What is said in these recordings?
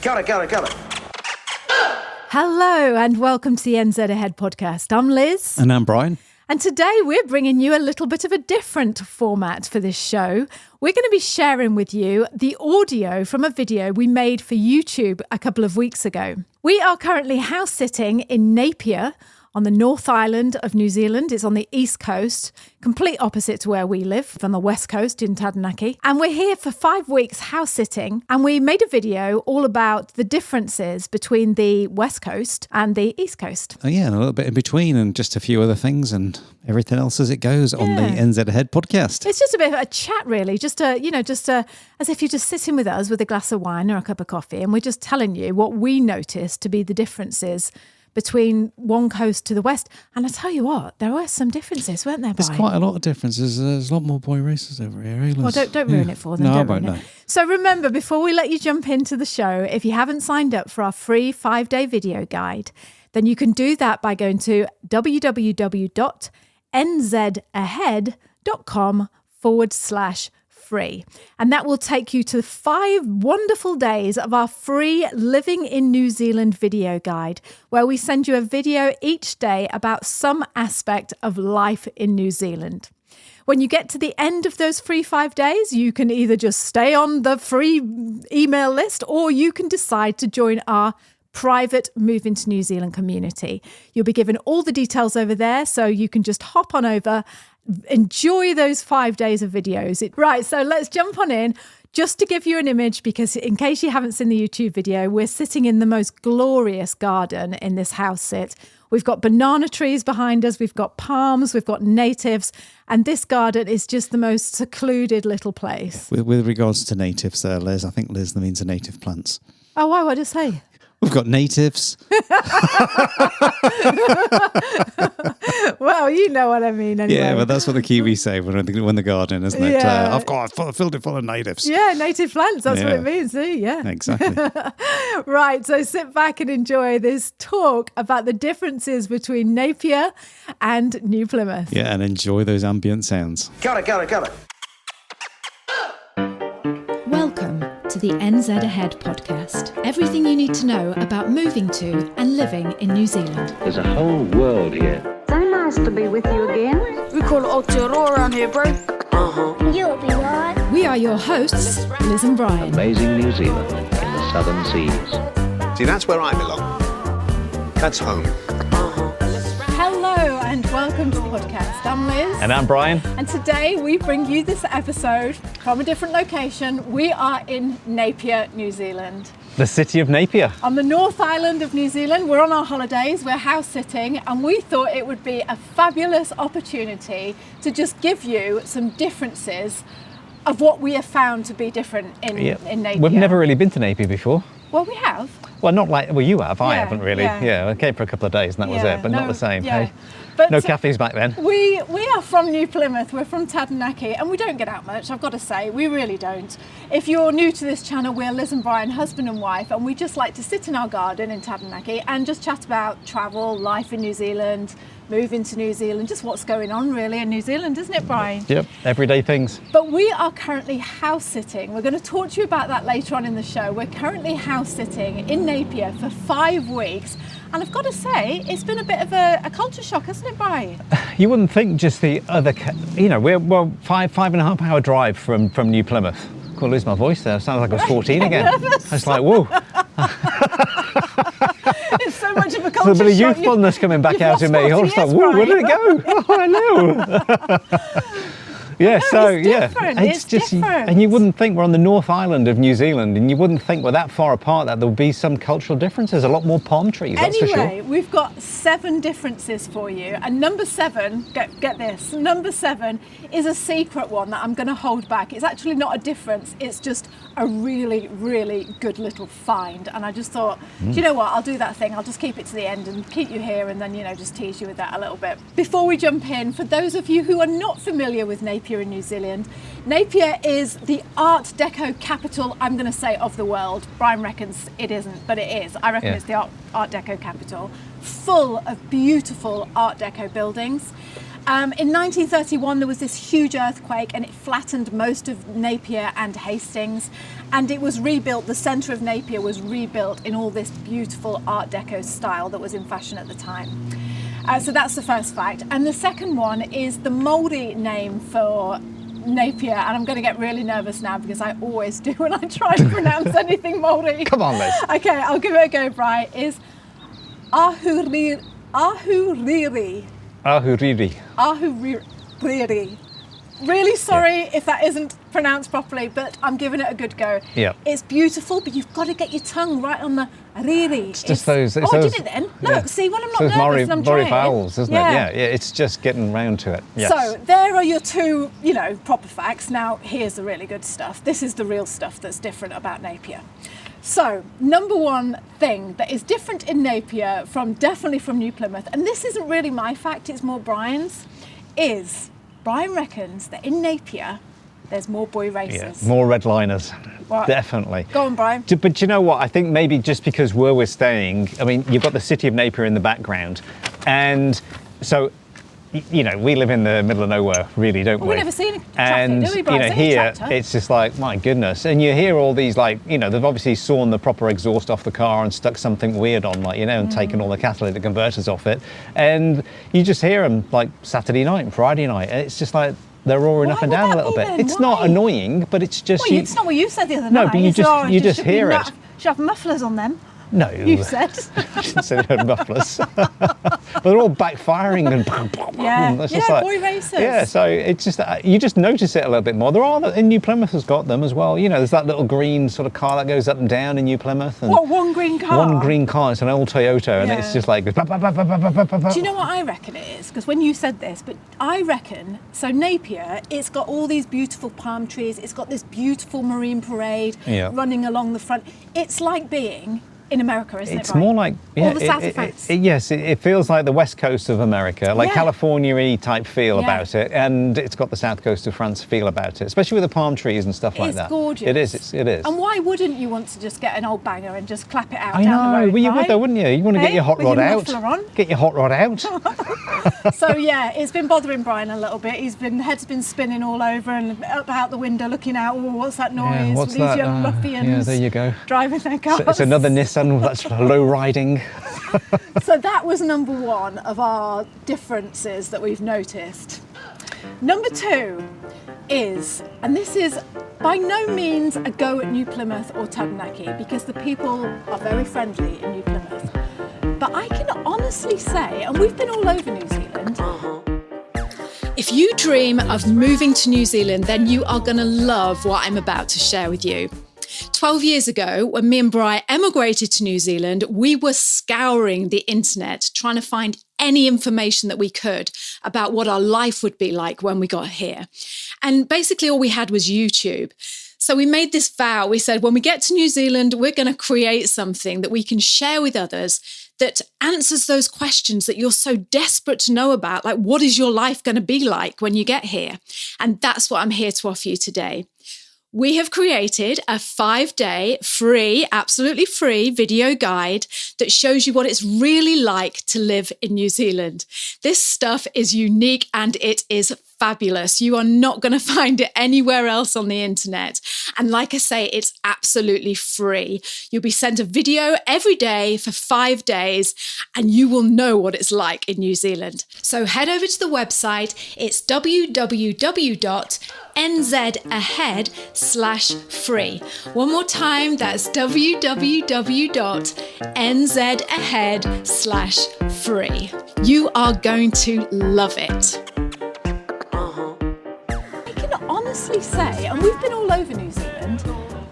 Got it. Hello and welcome to the NZ Ahead podcast. I'm Liz. And I'm Brian. And today we're bringing you a little bit of a different format for this show. We're going to be sharing with you the audio from a video we made for YouTube a couple of weeks ago. We are currently house sitting in Napier on the North Island of New Zealand. It's on the East Coast, complete opposite to where we live, on the West Coast in Taranaki. And we're here for 5 weeks house sitting. And we made a video all about the differences between the West Coast and the East Coast. Oh, yeah, and a little bit in between and just a few other things and everything else as it goes on the NZ Ahead podcast. It's just a bit of a chat, really, as if you're just sitting with us with a glass of wine or a cup of coffee. And we're just telling you what we noticed to be the differences between one coast to the west. And I tell you what, there were some differences, weren't there, Brian? There's quite a lot of differences. There's a lot more boy racers over here. Eh, well, don't ruin it for them. No, don't I won't, ruin it. no. So remember, before we let you jump into the show, if you haven't signed up for our free 5-day video guide, then you can do that by going to www.nzahead.com/free. And that will take you to 5 wonderful days of our free Living in New Zealand video guide, where we send you a video each day about some aspect of life in New Zealand. When you get to the end of those free 5 days, you can either just stay on the free email list or you can decide to join our private Move into New Zealand community. You'll be given all the details over there, so you can just hop on over, enjoy those 5 days of videos. Right, so let's jump on in. Just to give you an image, because in case you haven't seen the YouTube video, we're sitting in the most glorious garden in this house sit. We've got banana trees behind us, we've got palms, we've got natives, and this garden is just the most secluded little place. With regards to natives there, Liz, I think Liz means the native plants. Oh, why? What did I say? We've got natives. Well, you know what I mean anyway. Yeah, but that's what the Kiwis say when the garden, isn't it? Yeah. Filled it full of natives. Yeah, native plants, that's what it means, yeah. Exactly. Right, so sit back and enjoy this talk about the differences between Napier and New Plymouth. Yeah, and enjoy those ambient sounds. Got it. Welcome to the NZ Ahead podcast. Everything you need to know about moving to and living in New Zealand. There's a whole world here. So nice to be with you again. We call it Aotearoa around here, bro. You'll be right. We are your hosts, Liz and Bri. Amazing New Zealand in the southern seas. See, that's where I belong. That's home. Hello and welcome to the podcast. I'm Liz. And I'm Brian. And today we bring you this episode from a different location. We are in Napier, New Zealand. The city of Napier. On the North Island of New Zealand. We're on our holidays, we're house sitting, and we thought it would be a fabulous opportunity to just give you some differences of what we have found to be different in Napier. We've never really been to Napier before. Well, we have. Well, not like, well, you have. I Yeah, haven't really. yeah. Yeah, I came for a couple of days and that was it, but not the same. Yeah. Hey, But no cafes back then. We are from New Plymouth, we're from Taranaki, and we don't get out much, I've got to say, we really don't. If you're new to this channel, we're Liz and Brian, husband and wife, and we just like to sit in our garden in Taranaki and just chat about travel, life in New Zealand, move into New Zealand, just what's going on really in New Zealand, isn't it, Brian? Yep, everyday things. But we are currently house sitting. We're going to talk to you about that later on in the show. We're currently house sitting in Napier for 5 weeks. And I've got to say, it's been a bit of a culture shock, hasn't it, Brian? You wouldn't think just the other, we're 5.5 hour drive from New Plymouth. Could lose my voice there. Sounds like I was 14 again. I was like, whoa. It's so much of a culture shock. There's a bit of youthfulness coming back out in me. I was like, whoa, where did it go? Oh, I know. Yeah, No, it's different. It's different. And you wouldn't think we're on the North Island of New Zealand, and you wouldn't think we're that far apart that there would be some cultural differences. A lot more palm trees, that's for sure. Anyway, we've got 7 differences for you, and number 7, get this, number 7 is a secret one that I'm going to hold back. It's actually not a difference, it's just a really, really good little find. And I just thought, do you know what, I'll do that thing, I'll just keep it to the end and keep you here and then, just tease you with that a little bit. Before we jump in, for those of you who are not familiar with Napier in New Zealand, Napier is the Art Deco capital, I'm going to say, of the world. Brian reckons it isn't, but it is. I reckon it's the Art Deco capital, full of beautiful Art Deco buildings. In 1931, there was this huge earthquake and it flattened most of Napier and Hastings, and it was rebuilt. The centre of Napier was rebuilt in all this beautiful Art Deco style that was in fashion at the time. So that's the first fact. And the second one is the Māori name for Napier, and I'm going to get really nervous now because I always do when I try to pronounce anything Māori. Come on, Liz. Okay, I'll give it a go, Bri. Is Ahuriri. Ahuriri. Ahuriri. Really sorry if that isn't pronounced properly, but I'm giving it a good go. Yeah. It's beautiful, but you've got to get your tongue right on the riri. It's just those. I did it then. Look, yeah. see, when I'm not those nervous and I'm Māori trying. vowels, isn't it? Yeah, it's just getting round to it. Yes. So there are your two, proper facts. Now, here's the really good stuff. This is the real stuff that's different about Napier. So, number one thing that is different in Napier definitely from New Plymouth, and this isn't really my fact, it's more Brian's, is Brian reckons that in Napier, there's more boy racers. Yeah, more redliners, Right. definitely. Go on, Brian. But you know what? I think maybe just because where we're staying, I mean, you've got the city of Napier in the background, and so, we live in the middle of nowhere, really, don't we? We never see any traffic, and do we, Brian? It's only here tractor. it's just like, my goodness, and you hear all these they've obviously sawn the proper exhaust off the car and stuck something weird on, and taken all the catalytic converters off it, and you just hear them like Saturday night and Friday night, and it's just like they're roaring Why up and would down a that little be bit. then? It's not Why? annoying, but it's just Well, it's not what you said the other No, night. but you said, just should hear it. Should have mufflers on them. No, You said. I didn't say they had mufflers. But they're all backfiring and Yeah, it's just like, boy racers. Yeah, so it's just you just notice it a little bit more. There are in New Plymouth has got them as well. There's that little green sort of car that goes up and down in New Plymouth. And What, one green car? One green car. It's an old Toyota, and Yeah. it's just like. Do you know what I reckon it is? Because when you said this, but I reckon, so Napier, it's got all these beautiful palm trees, it's got this beautiful marine parade running along the front. It's like being in America, isn't it? It's more like all the south of France. Yes, it feels like the west coast of America, like California-y type feel about it, and it's got the south coast of France feel about it, especially with the palm trees and stuff like that. It's gorgeous. It is. It is. And why wouldn't you want to just get an old banger and just clap it out I down know. the road? Well, you right? would though, wouldn't you? You want to get your hot With rod your out. muffler on. Get your hot rod out. So yeah, it's been bothering Brian a little bit. Head's been spinning all over and up out the window looking out. Oh, what's that noise? Yeah, what's These that? young ruffians. Yeah, there you go. Driving their cars. So it's another Nissan that's low riding. So that was number one of our differences that we've noticed. Number two is, and this is by no means a go at New Plymouth or Naki, because the people are very friendly in New Plymouth. But I can honestly say, and we've been all over New Zealand. If you dream of moving to New Zealand, then you are going to love what I'm about to share with you. 12 years ago, when me and Bri emigrated to New Zealand, we were scouring the internet, trying to find any information that we could about what our life would be like when we got here. And basically all we had was YouTube. So we made this vow. We said, when we get to New Zealand, we're going to create something that we can share with others that answers those questions that you're so desperate to know about. Like, what is your life going to be like when you get here? And that's what I'm here to offer you today. We have created a 5-day free, absolutely free video guide that shows you what it's really like to live in New Zealand. This stuff is unique and it is fabulous. You are not going to find it anywhere else on the internet. And like I say, it's absolutely free. You'll be sent a video every day for 5 days and you will know what it's like in New Zealand. So head over to the website. It's www.nzahead/free. One more time, that's www.nzahead/free. You are going to love it. I can honestly say, and we've been all over New Zealand,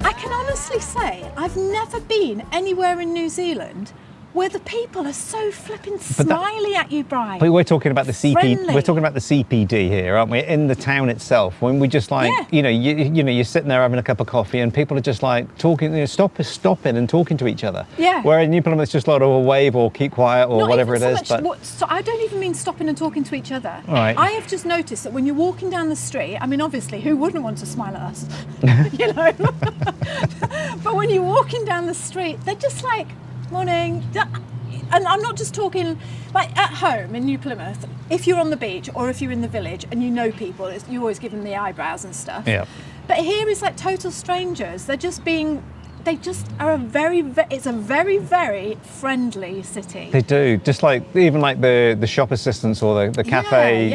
I can honestly say I've never been anywhere in New Zealand where the people are so flipping smiley at you, Bri. But we're talking about the Friendly. We're talking about the CPD here, aren't we? In the town itself, when we just like, you're sitting there having a cup of coffee, and people are just like talking, stopping and talking to each other. Yeah. Where in New Plymouth, it's just like a wave or keep quiet or Not whatever it even is. so much, so I don't even mean stopping and talking to each other. Right. I have just noticed that when you're walking down the street, I mean, obviously, who wouldn't want to smile at us? You know? But when you're walking down the street, they're just like, morning. and I'm not just talking like at home in New Plymouth. If you're on the beach or if you're in the village and you know people, you always give them the eyebrows and stuff. Yeah. But here is like total strangers. They just are it's a very, very friendly city. They do, just like even like the shop assistants or the cafe,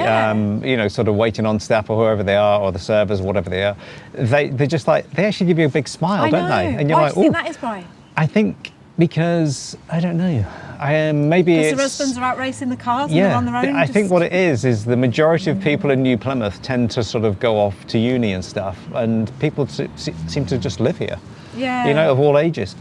you know, sort of waiting on staff or whoever they are, or the servers, whatever they are. They're just like, they actually give you a big smile, don't they? And you're like, do you think that is, Bri? I think because I don't know. Maybe because it's the husbands are out racing the cars and they're on their own. I think what it is the majority of people in New Plymouth tend to sort of go off to uni and stuff, and people seem to just live here. Yeah. You know, of all ages.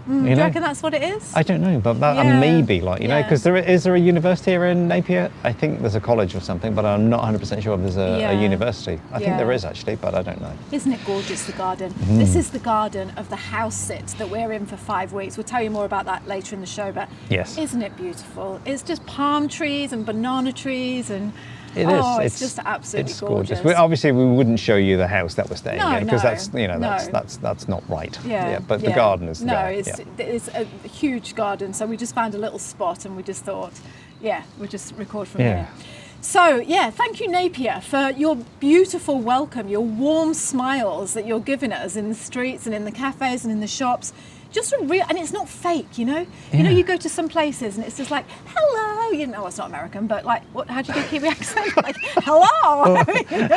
Do you reckon that's what it is? I don't know, but that maybe, like, you know, because is there a university here in Napier? I think there's a college or something, but I'm not 100% sure if there's a university. I think there is actually, but I don't know. Isn't it gorgeous, the garden? This is the garden of the house sit that we're in for 5 weeks. We'll tell you more about that later in the show, but isn't it beautiful? It's just palm trees and banana trees and... It's just absolutely gorgeous. Obviously, we wouldn't show you the house that we're staying in because that's not right. But the garden is there. It's a huge garden, so we just found a little spot and we just thought, we'll just record from here. So, thank you, Napier, for your beautiful welcome, your warm smiles that you're giving us in the streets and in the cafes and in the shops. Just a real, and it's not fake, you know. You know, you go to some places and it's just like, hello. You know, it's not American, but like, how do you do Kiwi accent? Like, hello.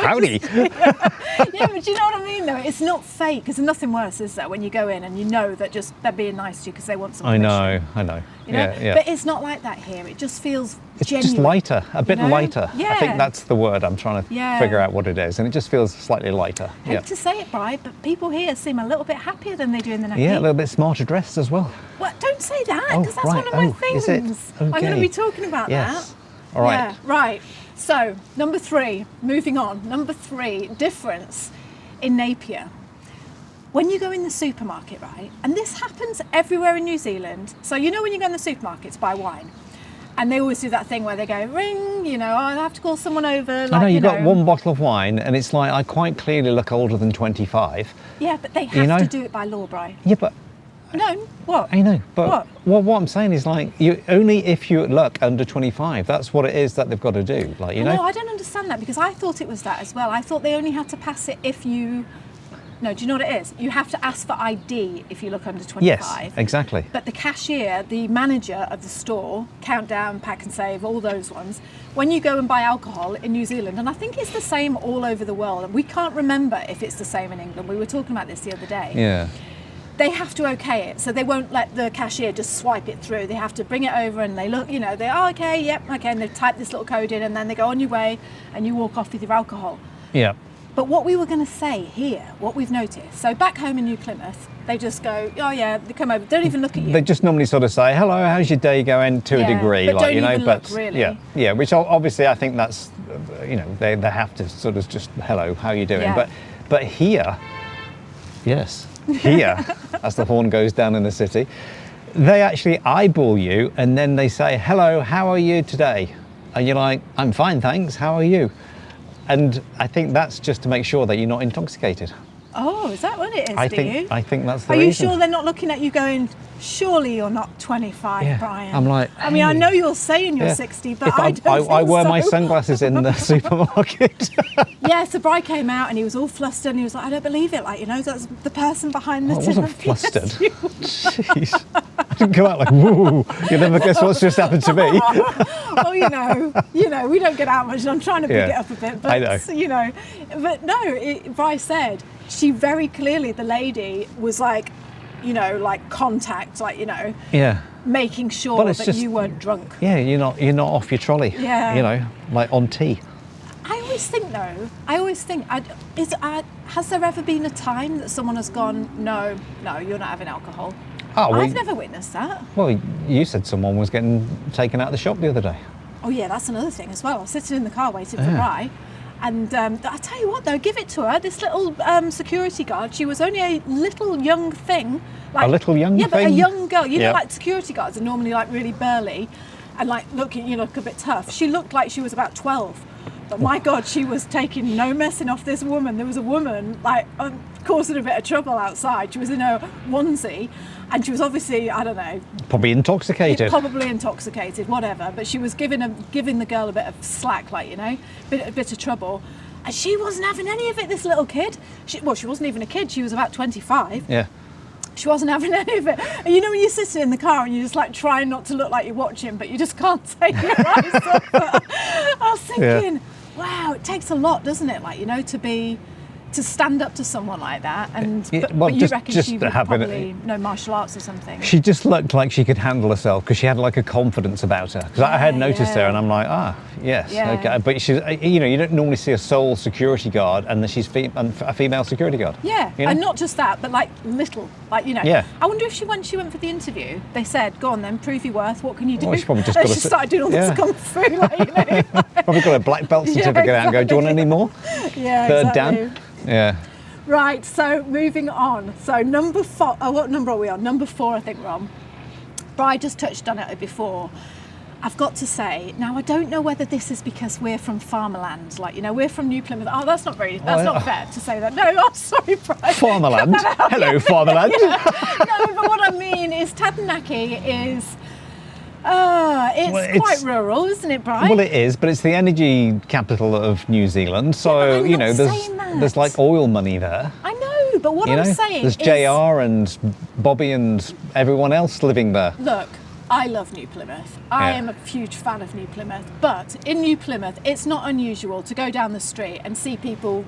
Howdy. But you know what I mean, though. It's not fake. Because there's nothing worse, is there, when you go in and you know that just they're being nice to you because they want some permission. I know. You know? But it's not like that here. It just feels genuine. Just lighter, a bit lighter. Yeah. I think that's the word I'm trying to figure out what it is, and it just feels slightly lighter. I hate to say it, Bri, but people here seem a little bit happier than they do in the Naki. Yeah, a little bit smarter dressed as well. Well, don't say that, because that's one of my things. Is it? Okay. I'm going to be talking about that. All right. Yeah, right. So, number 3, moving on. Number 3, difference in Napier. When you go in the supermarket, right, and this happens everywhere in New Zealand. So, you know when you go in the supermarket to buy wine, and they always do that thing where they go, ring, you know, I'll have to call someone over. Like, I know, you've got one bottle of wine, and it's like, I quite clearly look older than 25. Yeah, but they have to do it by law, Bri. Yeah, but... No, what? I know, but what I'm saying is, like, only if you look under 25, that's what it is that they've got to do, like, you know? No, I don't understand that, because I thought it was that as well. I thought they only had to pass it if you... No, do you know what it is? You have to ask for ID if you look under 25. Yes, exactly. But the cashier, the manager of the store, Countdown, Pack and Save, all those ones, when you go and buy alcohol in New Zealand, and I think it's the same all over the world, and we can't remember if it's the same in England. We were talking about this the other day. Yeah. They have to okay it, so they won't let the cashier just swipe it through. They have to bring it over and they look, you know, okay, and they type this little code in and then they go on your way and you walk off with your alcohol. Yeah. But what we were going to say here, what we've noticed, so back home in New Plymouth, they just go, they come over, don't even look at you. They just normally sort of say, hello, how's your day going, to a degree, but like, don't you know, even but look, really. yeah, which obviously I think that's, you know, they have to sort of just, hello, how are you doing? Yeah. But here, here, as the horn goes down in the city, they actually eyeball you and then they say, hello, how are you today? And you're like, I'm fine, thanks, how are you? And I think that's just to make sure that you're not intoxicated. Oh, is that what it is, I think that's the reason. Are you sure they're not looking at you going, surely you're not 25, Brian? I'm like, I mean, I know you're saying you're 60, but I don't think I wear so. my sunglasses in the supermarket. Yeah, so Bri came out and he was all flustered and he was like, I don't believe it, like, you know, that's the person behind the I wasn't TV. flustered. Jeez. I didn't go out like, woo, you never guess what's just happened to me. Well, you know, we don't get out much and I'm trying to pick it up a bit, but, I know. You know, but no, Bri said, she very clearly, the lady was like, you know, like contact, like, you know, making sure that you weren't drunk. Yeah, you're not off your trolley. Yeah. You know, like on tea. I always think, has there ever been a time that someone has gone, no, you're not having alcohol? Oh, I've never witnessed that. Well, you said someone was getting taken out of the shop the other day. Oh yeah, that's another thing as well. I was sitting in the car waiting for Bri. And I tell you what, though, give it to her. This little security guard, she was only a little young thing. Like, a little young thing? Yeah, but a young girl. You know, like security guards are normally like really burly and like look a bit tough. She looked like she was about 12. But my God, she was taking no messing off this woman. There was a woman, like, causing a bit of trouble outside. She was in a onesie, and she was obviously, I don't know, Probably intoxicated. probably intoxicated, whatever. But she was giving the girl a bit of slack, like, you know, a bit of trouble. And she wasn't having any of it, this little kid. She wasn't even a kid. She was about 25. Yeah. She wasn't having any of it. And you know when you're sitting in the car and you're just like trying not to look like you're watching, but you just can't take your eyes off her. I was thinking, wow, it takes a lot, doesn't it? Like, you know, to stand up to someone like that. And but you reckon she would probably know martial arts or something. She just looked like she could handle herself because she had like a confidence about her. Because I had noticed her, and I'm like, yes, okay. But she's, you know, you don't normally see a sole security guard and that she's a female security guard. Yeah, you know? and not just that, but like little, like, you know. Yeah. I wonder if when she went for the interview, they said, "Go on then, prove your worth. What can you do?" Well, she probably just and got she started doing all this kung fu, like, you know. Probably got a black belt certificate out and go, "Do you want any more?" Yeah, Third exactly. Dan. Yeah. Right, so moving on. So number 4, what number are we on? Number 4, I think we're on. Bri just touched on it before. I've got to say, now I don't know whether this is because we're from Farmerland, like, you know, we're from New Plymouth. Oh, that's not not fair to say that. No, I'm sorry, Bri. Farmerland. Hello, Farmerland. No, but what I mean is Naki is, it's quite rural, isn't it, Bri? Well, it is, but it's the energy capital of New Zealand. So, Yeah, but I'm you not know, saying that. there's like oil money there. I know, but what You I'm know, saying there's is... JR and Bobby and everyone else living there. Look, I love New Plymouth. I Yeah. am a huge fan of New Plymouth. But in New Plymouth, it's not unusual to go down the street and see people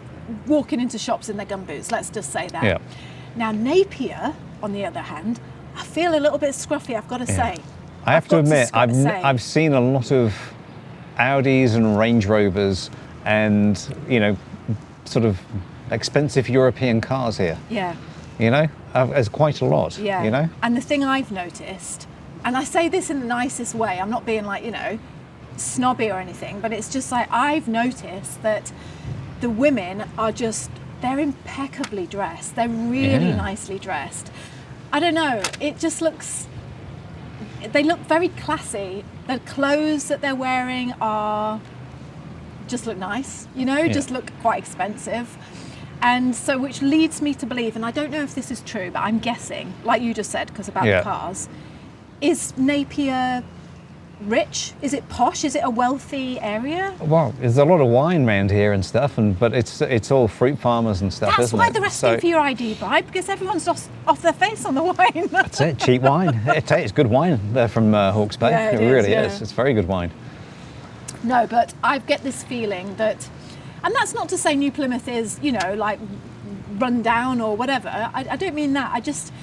walking into shops in their gumboots. Let's just say that. Yeah. Now, Napier, on the other hand, I feel a little bit scruffy, I've got to say. I have to admit, say. I've seen a lot of Audis and Range Rovers and, you know, sort of expensive European cars here. Yeah. You know, there's quite a lot. Yeah. You know. And the thing I've noticed, and I say this in the nicest way, I'm not being like, you know, snobby or anything, but it's just like I've noticed that the women are just, they're impeccably dressed. They're really nicely dressed. I don't know, it just looks, they look very classy. The clothes that they're wearing just look nice, you know, just look quite expensive. And so, which leads me to believe, and I don't know if this is true, but I'm guessing, like you just said, because about the cars, is Napier rich? Is it posh? Is it a wealthy area? Well, there's a lot of wine around here and stuff, but it's all fruit farmers and stuff, That's isn't why it? they're asking for your ID, Bri, because everyone's off their face on the wine. That's it, cheap wine. It's good wine. They're from Hawke's Bay. Yeah, it really is. is. It's very good wine. No, but I get this feeling that, and that's not to say New Plymouth is, you know, like run down or whatever. I don't mean that. I just,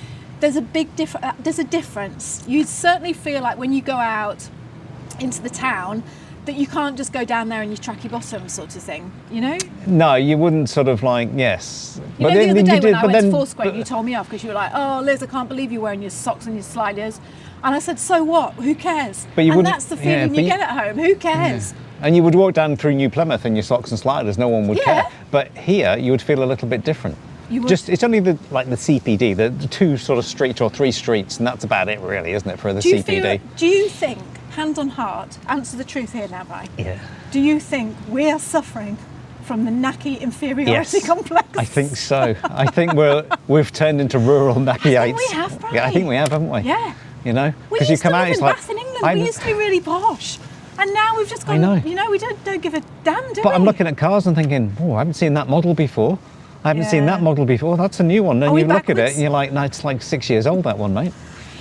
there's a big there's a difference. You certainly feel like when you go out into the town that you can't just go down there in your tracky bottoms sort of thing, you know? No, you wouldn't sort of like, yes. You know, the other day when I went to Foursquare, you told me off because you were like, "Oh, Liz, I can't believe you're wearing your socks and your sliders." And I said, "So what? Who cares?" But you and wouldn't- that's the feeling you get at home. Who cares? And you would walk down through New Plymouth in your socks and sliders, no one would care. But here, you would feel a little bit different. You would. Just, it's only the CPD, the 2 sort of streets or 3 streets, and that's about it really, isn't it, for the CPD? Do you think, hand on heart, answer the truth here now, Bri? Yeah. Do you think we are suffering from the Naki inferiority complex? I think so. I think we've turned into rural Nakiites. we have, Bri. Yeah, I think we have, haven't we? Yeah. You know, We because you used come to out, live it's in like Bath in England. We used to be really posh. And now we've just gone, know. you know, we don't give a damn, do we? But I'm looking at cars and thinking, oh, I haven't seen that model before. I haven't seen that model before. That's a new one. Then Are we you look at it backwards? and you're like, no, it's like 6 years old, that one, mate.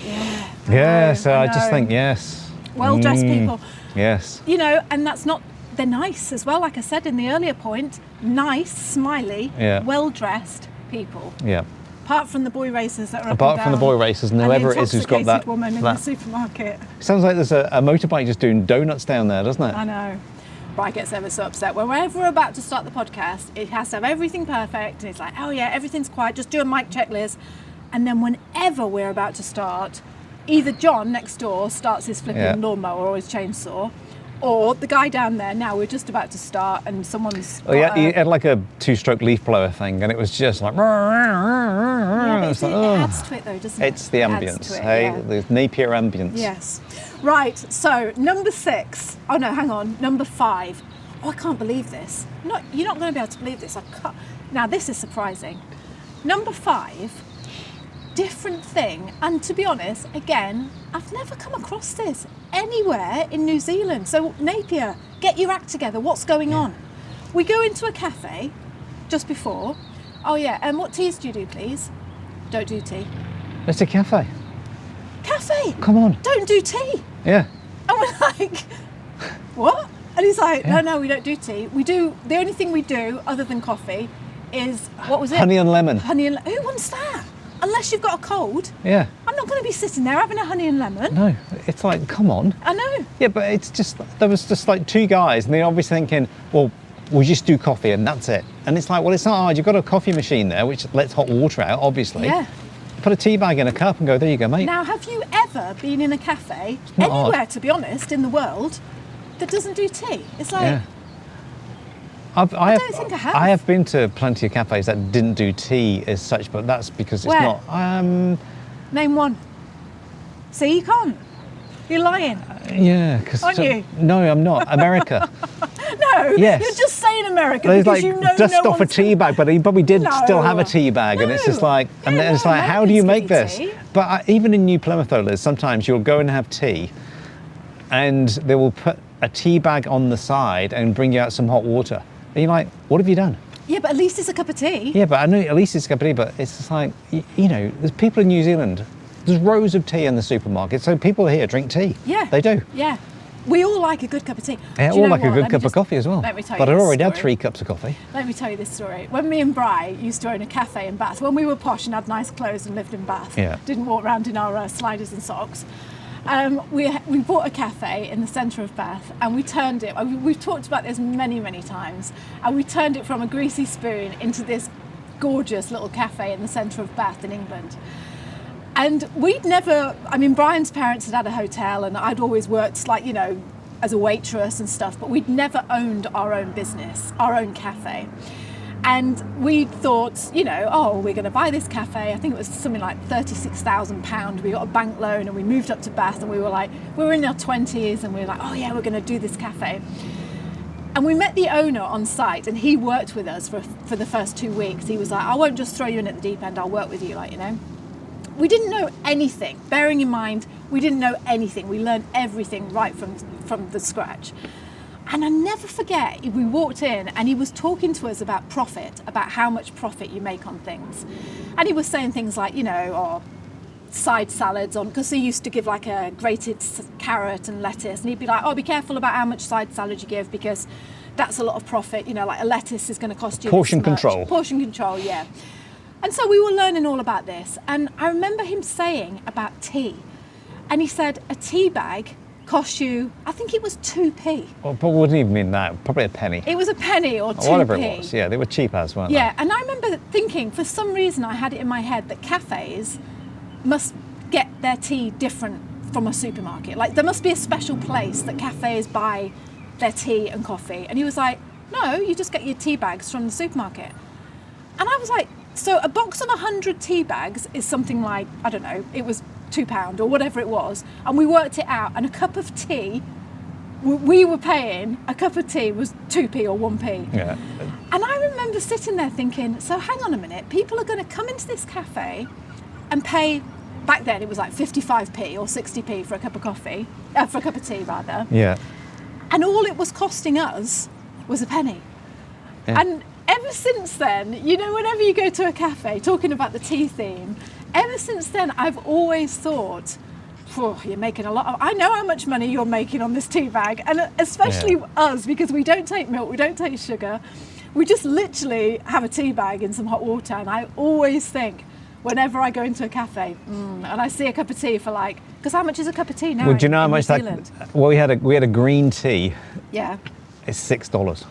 Yeah. Yeah, so I just know. think, yes. Well-dressed people. Yes. You know, and that's not, they're nice as well, like I said in the earlier point. Nice, smiley, well-dressed people. Yeah. Apart from the boy racers that are Apart up from and the down, boy racers and whoever it is who's got the that. intoxicated woman in the supermarket. Sounds like there's a motorbike just doing donuts down there, doesn't it? I know. Bri gets ever so upset. Whenever we're about to start the podcast, it has to have everything perfect. And it's like, oh yeah, everything's quiet. Just do a mic check, Liz. And then whenever we're about to start, either John next door starts his flipping lawnmower or his chainsaw, or the guy down there, now we're just about to start and someone's... Oh yeah, he had like a 2-stroke leaf blower thing and it was just like... Yeah, but it's it like, oh. adds to it though, doesn't it? It's the Adds ambience, to it, hey? yeah. The Napier ambience. Yes. Right, so number 6. Oh no, hang on. Number 5. Oh, I can't believe this. You're not going to be able to believe this. I can't. Now, this is surprising. Number 5, different thing. And to be honest, again, I've never come across this anywhere in New Zealand. So Napier, get your act together. What's going on? We go into a cafe just before. Oh yeah, and what teas do you do, please? Don't do tea. It's a cafe. Cafe? Come on. Don't do tea. Yeah. And we're like, what? And he's like, no, we don't do tea. We do, the only thing we do other than coffee is, what was it? Honey and lemon. Honey and who wants that? Unless you've got a cold. Yeah. I'm not going to be sitting there having a honey and lemon. No, it's like, come on. I know. Yeah, but it's just, there was just like 2 guys and they're obviously thinking, well, we'll just do coffee and that's it. And it's like, well, it's not hard. You've got a coffee machine there, which lets hot water out, obviously. Yeah. Put a tea bag in a cup and go, there you go, mate. Now, have you ever been in a cafe, not anywhere hard. to be honest, in the world, that doesn't do tea? It's like, Yeah. I don't think I have. I have been to plenty of cafes that didn't do tea as such, but that's because it's Where? not. Name one. See, you can't. You're lying. Yeah, because Aren't you? No, I'm not. America. No, Yes. you're just saying America There's because like you know dust no off a one's- tea bag, but he probably did still have a No. tea bag, and it's just No. like, and Yeah, then it's no, like, how do you make Americans this? give you tea. But even in New Plymouth, though, Liz, sometimes you'll go and have tea, and they will put a tea bag on the side and bring you out some hot water. And you're like, what have you done? Yeah, but at least it's a cup of tea. Yeah, but I know at least it's a cup of tea, but it's just like, you know, there's people in New Zealand, there's rows of tea in the supermarket, so people here drink tea. Yeah. They do. Yeah. We all like a good cup of tea. Yeah, Do you or know like a what? good Let me cup of just- coffee as well. Let me tell But you I'd this already had story. 3 cups of coffee. Let me tell you this story. When me and Bri used to own a cafe in Bath, when we were posh and had nice clothes and lived in Bath, Yeah. didn't walk around in our sliders and socks, we bought a cafe in the centre of Bath and we turned it, we've talked about this many, many times, and we turned it from a greasy spoon into this gorgeous little cafe in the centre of Bath in England. And we'd never, I mean, Brian's parents had a hotel and I'd always worked like, you know, as a waitress and stuff, but we'd never owned our own business, our own cafe. And we thought, you know, oh, we're going to buy this cafe. I think it was something like £36,000. We got a bank loan and we moved up to Bath and we were in our 20s and we were like, oh yeah, we're going to do this cafe. And we met the owner on site and he worked with us for the first 2 weeks. He was like, I won't just throw you in at the deep end, I'll work with you, like, you know. We didn't know anything. Bearing in mind, we didn't know anything. We learned everything right from the scratch. And I never forget, we walked in and he was talking to us about profit, about how much profit you make on things. And he was saying things like, you know, or side salads on, because he used to give like a grated carrot and lettuce. And he'd be like, oh, be careful about how much side salad you give because that's a lot of profit. You know, like a lettuce is going to cost you Portion this much. control. Portion control, yeah. And so we were learning all about this. And I remember him saying about tea. And he said a tea bag cost you, I think it was 2p. Well, but wouldn't even mean that. Probably a penny. It was a penny or 2p. Or whatever it was. Yeah, they were cheap as, weren't Yeah, and I remember thinking, for some reason I had it in my head that cafes must get their tea different from a supermarket. Like there must be a special place that cafes buy their tea and coffee. And he was like, no, you just get your tea bags from the supermarket. And I was like, so a box of 100 tea bags is something like, I don't know, it was £2 or whatever it was. And we worked it out and a cup of tea, we were paying, a cup of tea was 2p or 1p. Yeah. And I remember sitting there thinking, so hang on a minute, people are going to come into this cafe and pay, back then it was like 55p or 60p for a cup of coffee, for a cup of tea rather. Yeah. And all it was costing us was a penny. Yeah. And ever since then, you know, whenever you go to a cafe, talking about the tea theme, ever since then I've always thought, you're making a lot of, I know how much money you're making on this tea bag. And especially us, because we don't take milk, we don't take sugar. We just literally have a tea bag in some hot water. And I always think, whenever I go into a cafe and I see a cup of tea for like, because how much is a cup of tea now? Well, do you know how in New much that? Zealand? Well, we had a green tea. Yeah, It's $6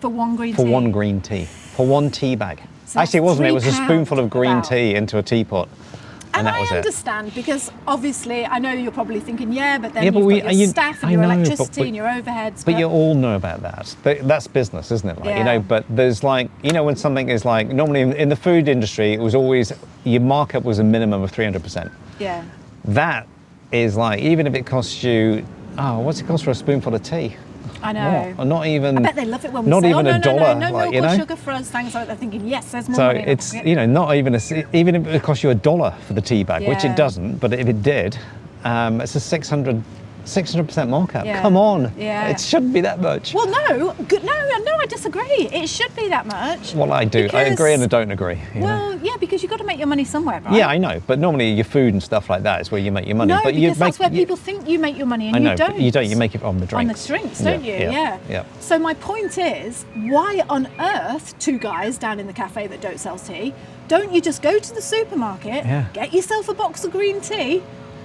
for one green for tea. one green tea, for one tea bag. So Actually, it wasn't. It was a £3 spoonful of green about. tea into a teapot, and that I was it. understand because obviously I know you're probably thinking, yeah, but then Yeah, but you've got your you- staff and I your know, but electricity we- and your overheads. But you all know about that. That's business, isn't it? Like, Yeah. you know, but there's like, you know, when something is like, normally in the food industry, it was always, your markup was a minimum of 300%. Yeah. That is like, even if it costs you, what's it cost for a spoonful of tea? I know. What? Not even. I bet they love it when we not say, even oh, a dollar. no like, you more know. sugar for us, thanks. Like they're thinking, yes, there's more So money in it's it. not even even if it costs you $1 for the tea bag, which Yeah. it doesn't, but if it did, it's a 600% markup. Yeah. Come on, Yeah. it shouldn't be that much. Well, no, I disagree. It should be that much. Well, I do. I agree and I don't agree. You know? Well, yeah, because you've got to make your money somewhere, right? Yeah, I know, but normally your food and stuff like that is where you make your money. No, but because you that's where people think you make your money, and I know, you don't. but you don't. You make it on the drinks. On the drinks, don't you? Yeah. So my point is, why on earth, two guys down in the cafe that don't sell tea, don't you just go to the supermarket, get yourself a box of green tea,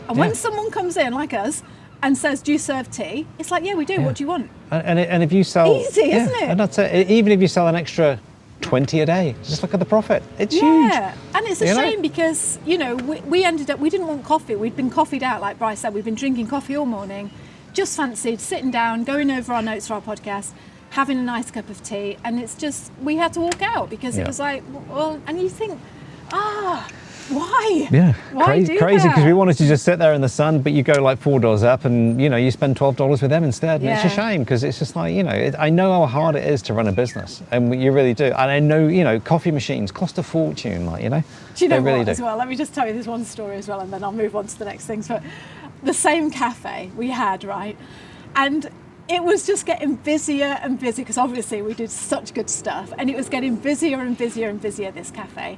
and when someone comes in like us and says, "Do you serve tea?" It's like, "Yeah, we do. What do you want?" And if you sell, easy, isn't it? And that's it. Even if you sell an extra 20 a day, just look at the profit. It's huge. Yeah, and it's a shame because, you know, we ended up, we didn't want coffee. We'd been coffeeed out, like Bri said. We've been drinking coffee all morning. Just fancied sitting down, going over our notes for our podcast, having a nice cup of tea. And it's just, we had to walk out because it was like, well, and you think, why? Yeah, Why crazy do because that? we wanted to just sit there in the sun, but you go like $4 up and, you know, you spend $12 with them instead. And it's a shame because it's just like, you know, I know how hard it is to run a business and you really do. And I know, you know, coffee machines cost a fortune, like, you know. Do you know they really what do. as well? Let me just tell you this one story as well and then I'll move on to the next things. But the same cafe we had, right? And it was just getting busier and busier because obviously we did such good stuff and it was getting busier and busier and busier, this cafe.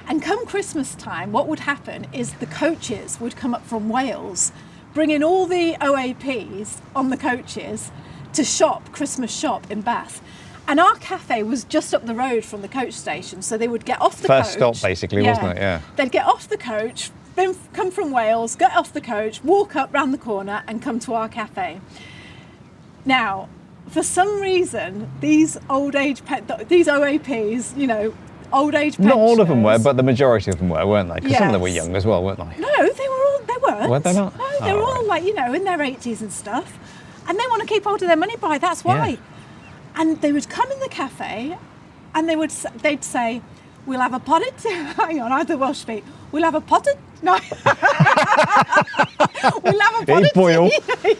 And come Christmas time, what would happen is the coaches would come up from Wales, bringing all the OAPs on the coaches to shop, Christmas shop in Bath. And our cafe was just up the road from the coach station. So they would get off the coach. First stop basically, wasn't it? Yeah. They'd get off the coach, then come from Wales, get off the coach, walk up round the corner and come to our cafe. Now, for some reason, these these OAPs, you know, old age pensioners. Not all of them were, but the majority of them were, weren't they? Because some of them were Yes. young as well, weren't they? No, they weren't. Were they not? No, they were all like, you know, in their 80s and stuff. And they want to keep hold of their money, Bri, that's why. Yeah. And they would come in the cafe and they'd say, we'll have a potted, hang on, I have the Welsh speak. We'll have a potted, no. We'll have a potted boil. tea.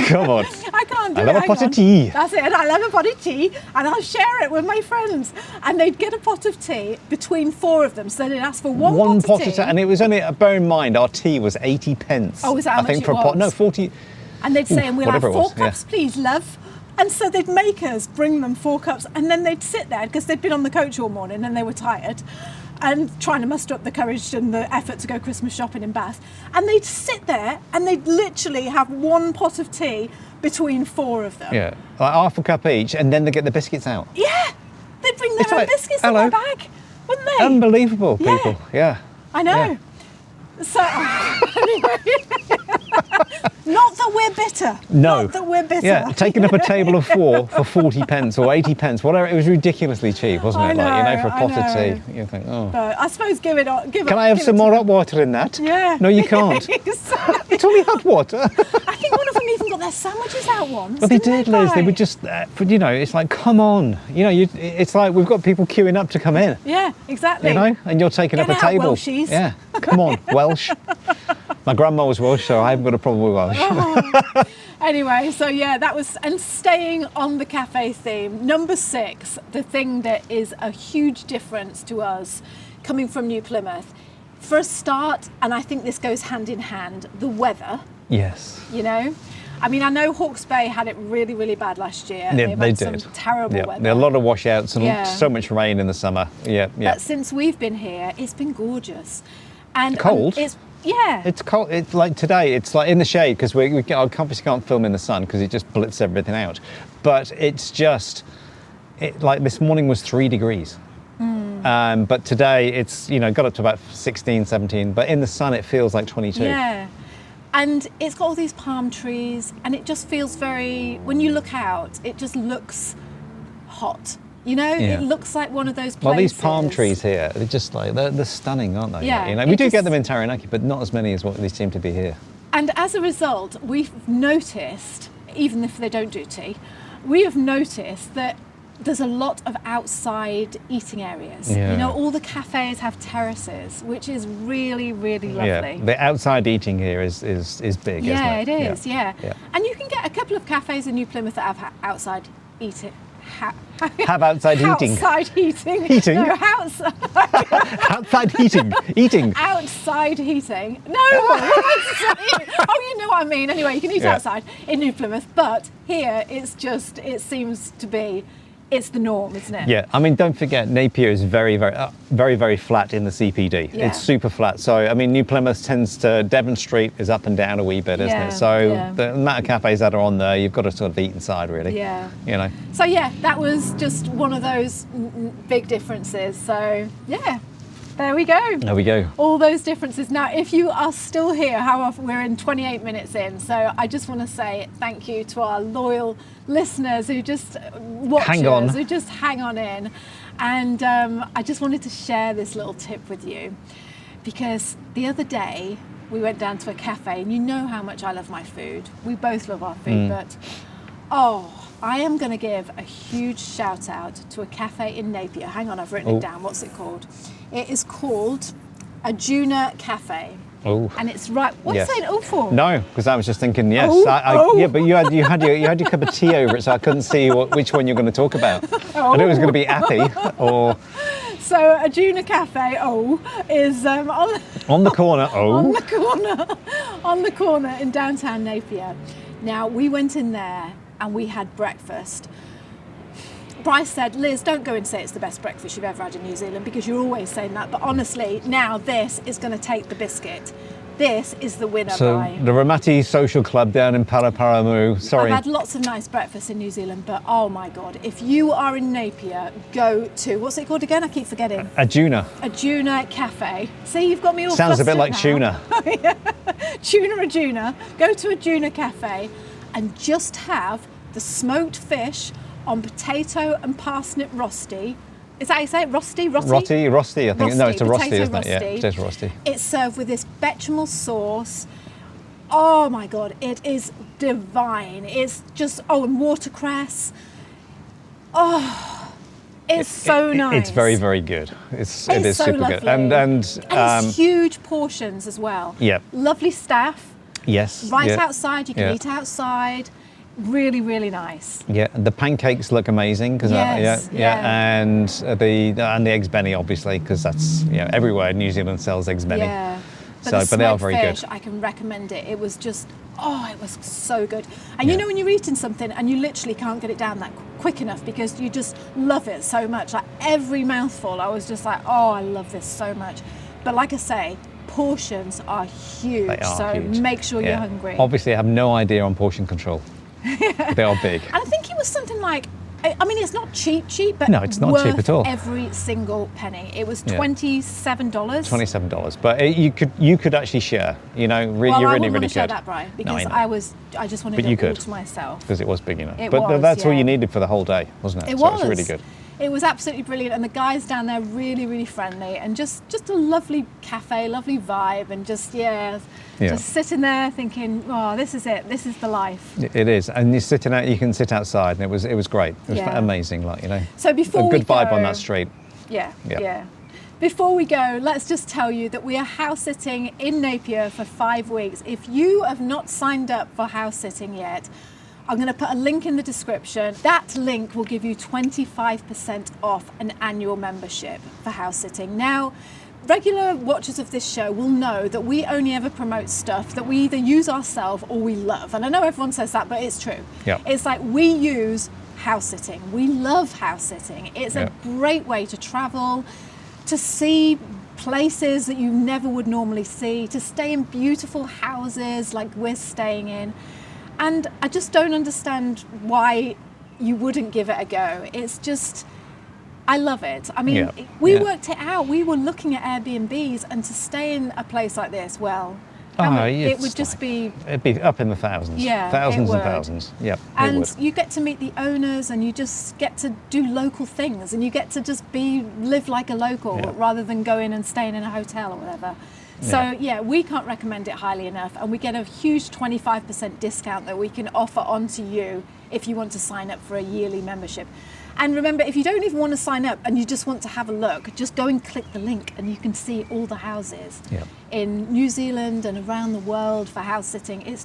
Come on. I can't do I'll it. have a hang pot of on. tea. That's it. I'll have a pot of tea and I'll share it with my friends. And they'd get a pot of tea between four of them. So they'd ask for one pot of tea. And it was only, bear in mind, our tea was 80 pence. Oh, is that how I think much for it a pot. was? No, 40. And they'd say, and we'll have whatever it 4 was, yeah. cups, please, love. And so they'd make us bring them 4 cups. And then they'd sit there because they'd been on the coach all morning and they were tired and trying to muster up the courage and the effort to go Christmas shopping in Bath. And they'd sit there and they'd literally have one pot of tea between 4 of them. Yeah, like half a cup each, and then they get the biscuits out. Yeah. They'd bring their It's own like, biscuits hello. in their bag, wouldn't they? Unbelievable, Yeah. people. Yeah. I know. Yeah. So, not that we're bitter. No. Not that we're bitter. Yeah, taking up a table of 4 for 40 pence or 80 pence, whatever. It was ridiculously cheap, wasn't I it? Like, you know, know, for a I pot know. of tea. You think, oh. But I suppose give it. Can I have some more hot water in that? Yeah. No, you can't. Exactly. It's only hot water. I think one of them even got their sandwiches out once. But they didn't did, Liz. They Bri? would just, you know, it's like, come on. You know, it's like we've got people queuing up to come in. Yeah, exactly. You know, and you're taking Get up a out, table. Welshies. Yeah, come on, Welsh. My grandma was Welsh, so I haven't got a problem with Welsh. Oh. Anyway, so yeah, that was, and staying on the cafe theme, number 6, the thing that is a huge difference to us coming from New Plymouth. For a start, and I think this goes hand in hand, the weather, Yes. you know? I mean, I know Hawke's Bay had it really, really bad last year. Yeah, They've they had did. some terrible weather. There are a lot of washouts and Yeah. so much rain in the summer. Yeah, yeah. But since we've been here, it's been gorgeous. And Cold? Yeah. It's cold. It's like today. It's like in the shade because we obviously can't film in the sun because it just blits everything out. But it's just, like this morning was 3 degrees. But today it's, you know, got up to about 16, 17. But in the sun it feels like 22. Yeah. And it's got all these palm trees and it just feels very, when you look out, it just looks hot. You know, Yeah. it looks like one of those places. Well, these palm trees here, they're just like, they're stunning, aren't they? Yeah, You know, it we do just- get them in Taranaki, but not as many as what they seem to be here. And as a result, we've noticed, even if they don't do tea, we have noticed that there's a lot of outside eating areas. Yeah. You know, all the cafes have terraces, which is really, really lovely. Yeah, the outside eating here is big, Yeah, isn't it? it is, yeah. Yeah. And you can get a couple of cafes in New Plymouth that have outside eating. Have outside heating. Outside heating. Heating? No, outside. Outside heating. Eating. Outside heating. No, what am I saying? Oh, you know what I mean. Anyway, you can eat Yeah. outside in New Plymouth, but here it seems to be, it's the norm, isn't it? Yeah, I mean, don't forget, Napier is very, very flat in the CPD. Yeah. It's super flat. So, I mean, New Plymouth tends to, Devon Street is up and down a wee bit, isn't Yeah, it? So, yeah. the amount of cafes that are on there, you've got to sort of eat inside, really. Yeah. You know? So yeah, that was just one of those big differences. So yeah, there we go. There we go. All those differences. Now, if you are still here, however, we're in 28 minutes in. So I just want to say thank you to our loyal listeners who just watch Hang on. us, who just hang on in. And I just wanted to share this little tip with you, because the other day we went down to a cafe, and you know how much I love my food. We both love our food, but I am going to give a huge shout out to a cafe in Napier. Hang on, I've written it down. What's it called? It is called Ajuna Cafe. Oh. And it's right. What are you Yes. saying oh for? No, because I was just thinking, yes. Oh. Yeah, but you had your cup of tea over it, so I couldn't see which one you're going to talk about. I knew it was going to be Appy or So Ajuna Cafe, is on the corner. on Oh, the corner in downtown Napier. Now, we went in there and we had breakfast. Bryce said, Liz, don't go and say it's the best breakfast you've ever had in New Zealand, because you're always saying that. But honestly, now this is going to take the biscuit. This is the winner, so Bri. the Ramati Social Club down in Paraparamu. Sorry. I've had lots of nice breakfasts in New Zealand, but oh my God, if you are in Napier, go to, what's it called again? I keep forgetting. Ajuna. Ajuna Cafe. See, you've got me all Sounds a bit flustered like now. tuna. Tuna Ajuna. Go to Ajuna Cafe and just have the smoked fish on potato and parsnip rosti. Is that how you say it? Rosti? Rosti, I think. No, it's a rosti, potato isn't it? Yeah, rosti. potato rosti. It's served with this bechamel sauce. Oh my God, it is divine. It's just, and watercress. Oh, it's so nice. It's very, very good. It is so super good. lovely. And it's huge portions as well. Yeah. Lovely staff. yes. Right yeah. outside, you can Yeah. eat outside. Really, really nice. Yeah, the pancakes look amazing because Yes, yeah. and the eggs Benny obviously, because that's everywhere New Zealand sells eggs Benny. Yeah. So, the but they are smoked very fish, good. I can recommend it. It was just, it was so good. And you know when you're eating something and you literally can't get it down that quick enough because you just love it so much. Like every mouthful, I was just like, I love this so much. But like I say, portions are huge. They are so huge. make sure you're hungry. Obviously, I have no idea on portion control. They are big. And I think it was something like, I mean, it's not cheap, but No, it's not cheap worth at all. every single penny. It was Yeah. $27. $27, but you could actually share. Well, you're I really, wouldn't really want to good. share that, Brian, because know. I just wanted But it you all could. to myself. Because it was big enough. It But was, that's all yeah. you needed for the whole day, wasn't it? It So was. it was really good. It was absolutely brilliant, and the guys down there really, really friendly, and just a lovely cafe, lovely vibe, and just sitting there thinking, this is it, this is the life. It is, and you can sit outside, and it was great. It was Yeah. amazing, So before a we good vibe go, on that street. Yeah. Yeah. Before we go, let's just tell you that we are house sitting in Napier for 5 weeks. If you have not signed up for house sitting yet, I'm going to put a link in the description. That link will give you 25% off an annual membership for house sitting. Now, regular watchers of this show will know that we only ever promote stuff that we either use ourselves or we love. And I know everyone says that, but it's true. Yeah. It's like we use house sitting. We love house sitting. It's a great way to travel, to see places that you never would normally see, to stay in beautiful houses like we're staying in. And I just don't understand why you wouldn't give it a go. It's just, I love it. I mean, we worked it out. We were looking at Airbnbs, and to stay in a place like this, it would just be... It'd be up in the thousands. Yeah, thousands it and would. thousands. Yep, it And would. you get to meet the owners, and you just get to do local things, and you get to just live like a local rather than going and staying in a hotel or whatever. So we can't recommend it highly enough, and we get a huge 25% discount that we can offer onto you if you want to sign up for a yearly membership. And remember, if you don't even want to sign up and you just want to have a look, just go and click the link and you can see all the houses in New Zealand and around the world for house sitting. It's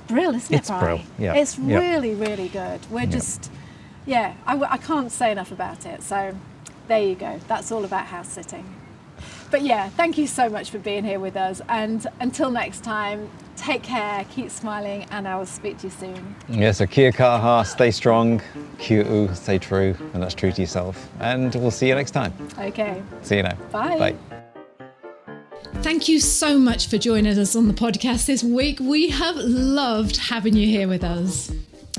brilliant, isn't it, Bri? Brill, yeah. It's really, really good. We're just, I can't say enough about it. So there you go. That's all about house sitting. But yeah, thank you so much for being here with us. And until next time, take care, keep smiling, and I will speak to you soon. Yeah, so kia kaha, stay strong, kiu'u, stay true, and that's true to yourself. And we'll see you next time. Okay. See you now. Bye. Bye. Thank you so much for joining us on the podcast this week. We have loved having you here with us.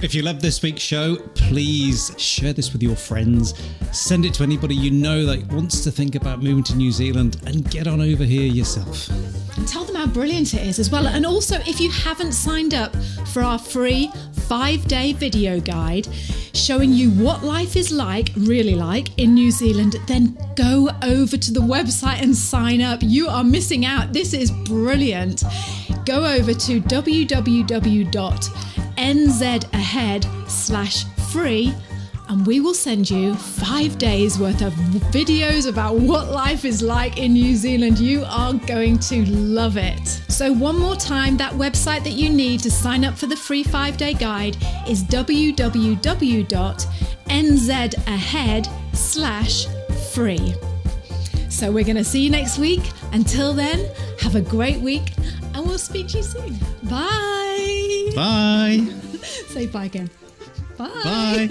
If you love this week's show, please share this with your friends. Send it to anybody you know that wants to think about moving to New Zealand, and get on over here yourself. And tell them how brilliant it is as well. And also, if you haven't signed up for our free 5-day video guide showing you what life is like, really like, in New Zealand, then go over to the website and sign up. You are missing out. This is brilliant. Go over to www.nzahead/free and we will send you 5 days worth of videos about what life is like in New Zealand. You are going to love it. So one more time, that website that you need to sign up for the free 5-day guide is www.nzahead/free. So we're going to see you next week. Until then, have a great week and we'll speak to you soon. Bye. Bye. Say bye again. Bye. Bye.